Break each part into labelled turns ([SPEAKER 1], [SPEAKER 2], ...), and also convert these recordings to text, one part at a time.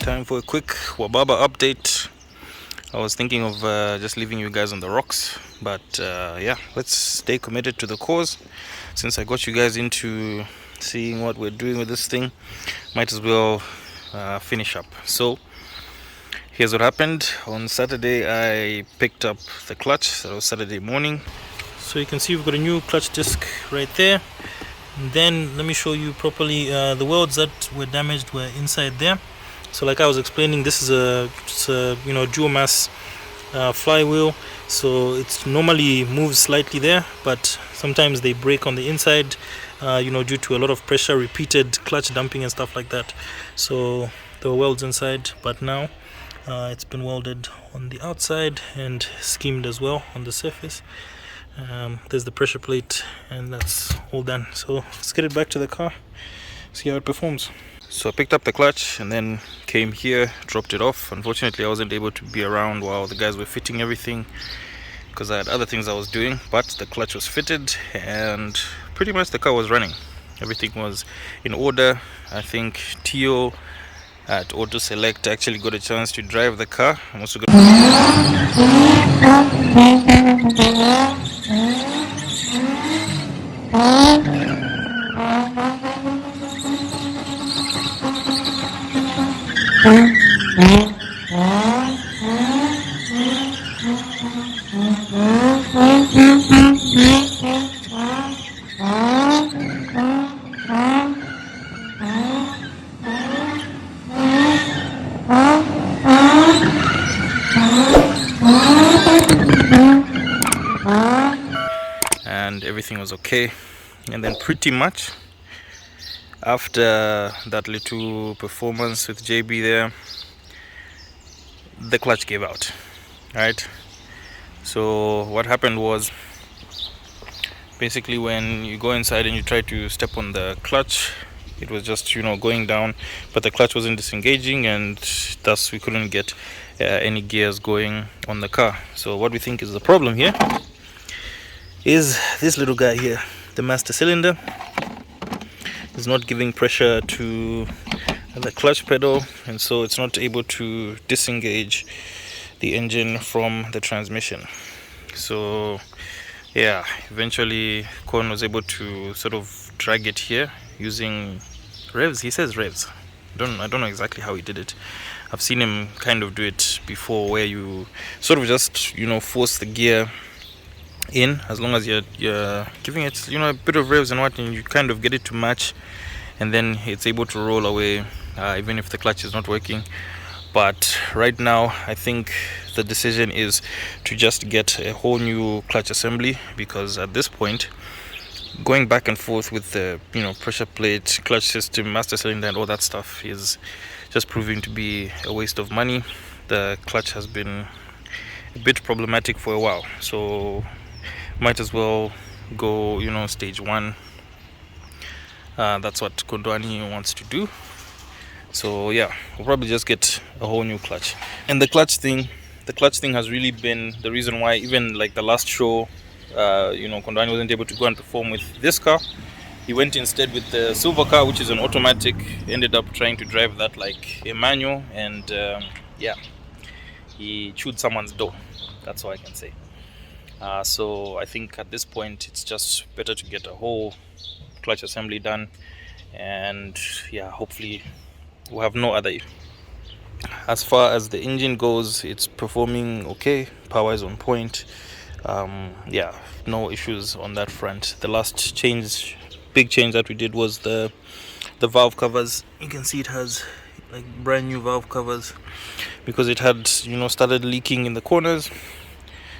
[SPEAKER 1] Time for a quick Wababa update. I was thinking of just leaving you guys on the rocks, but yeah, let's stay committed to the cause. Since I got you guys into seeing what we're doing with this thing, might as well finish up. So here's what happened. On Saturday I picked up the clutch. That was Saturday morning. So you can see we've got a new clutch disc right there. And then let me show you properly. The welds that were damaged were inside there. So like I was explaining, this is a dual mass flywheel, so it normally moves slightly there, but sometimes they break on the inside, due to a lot of pressure, repeated clutch dumping and stuff like that. So there were welds inside, but now it's been welded on the outside and schemed as well on the surface. There's the pressure plate, and that's all done. So let's get it back to the car, see how it performs. So I picked up the clutch and then came here, dropped it off. Unfortunately I wasn't able to be around while the guys were fitting everything because I had other things I was doing, but the clutch was fitted and pretty much the car was running. Everything was in order. I think Tio at Auto Select actually got a chance to drive the car. I'm also going and everything was okay. And then pretty much after that little performance with JB there, the clutch gave out, right? So what happened was, basically when you go inside and you try to step on the clutch, it was just going down, but the clutch wasn't disengaging, and thus we couldn't get any gears going on the car. So what we think is the problem here is this little guy here. The master cylinder is not giving pressure to the clutch pedal, and so it's not able to disengage the engine from the transmission. So yeah, eventually Kon was able to sort of drag it here using revs. He says revs. I don't know exactly how he did it. I've seen him kind of do it before, where you sort of just force the gear in, as long as you're giving it a bit of revs and you kind of get it to match, and then it's able to roll away even if the clutch is not working. But right now I think the decision is to just get a whole new clutch assembly, because at this point going back and forth with the pressure plate, clutch system, master cylinder and all that stuff is just proving to be a waste of money. The clutch has been a bit problematic for a while, so might as well go stage one. That's what Kondwani wants to do. So yeah, we'll probably just get a whole new clutch. And the clutch thing has really been the reason why, even like the last show, Kondwani wasn't able to go and perform with this car. He went instead with the silver car, which is an automatic. Ended up trying to drive that like a manual, and yeah, he chewed someone's door. That's all I can say. So I think at this point it's just better to get a whole clutch assembly done, and yeah, hopefully we'll have no other. As far as the engine goes, it's performing okay. Power is on point. Yeah, no issues on that front. The last big change that we did was the valve covers. You can see it has like brand new valve covers, because it had started leaking in the corners.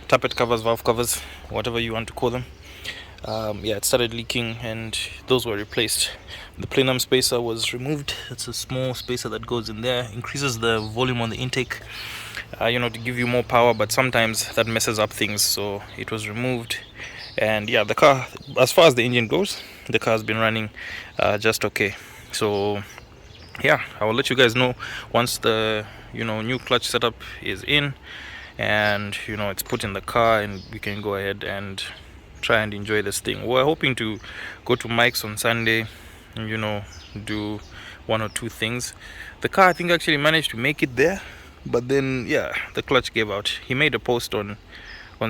[SPEAKER 1] Tappet covers, valve covers, whatever you want to call them. Yeah, it started leaking and those were replaced. The plenum spacer was removed. It's a small spacer that goes in there, increases the volume on the intake, to give you more power, but sometimes that messes up things, so it was removed. And yeah, the car, as far as the engine goes, the car has been running just okay. So yeah, I will let you guys know once the new clutch setup is in, and it's put in the car, and we can go ahead and try and enjoy this thing. We're hoping to go to Mike's on Sunday and do one or two things. The car, I think, actually managed to make it there, but then yeah, the clutch gave out. He made a post on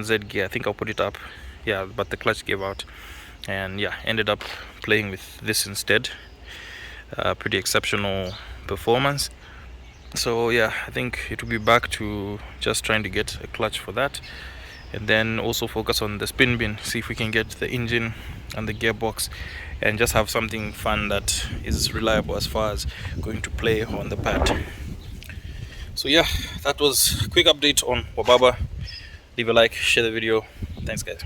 [SPEAKER 1] Zed Gear. I think I'll put it up. Yeah, but the clutch gave out, and yeah, ended up playing with this instead. Pretty exceptional performance. So yeah, I think it will be back to just trying to get a clutch for that, and then also focus on the spin bin, see if we can get the engine and the gearbox, and just have something fun that is reliable as far as going to play on the pad. So yeah, that was a quick update on Wababa. Leave a like, share the video. Thanks guys.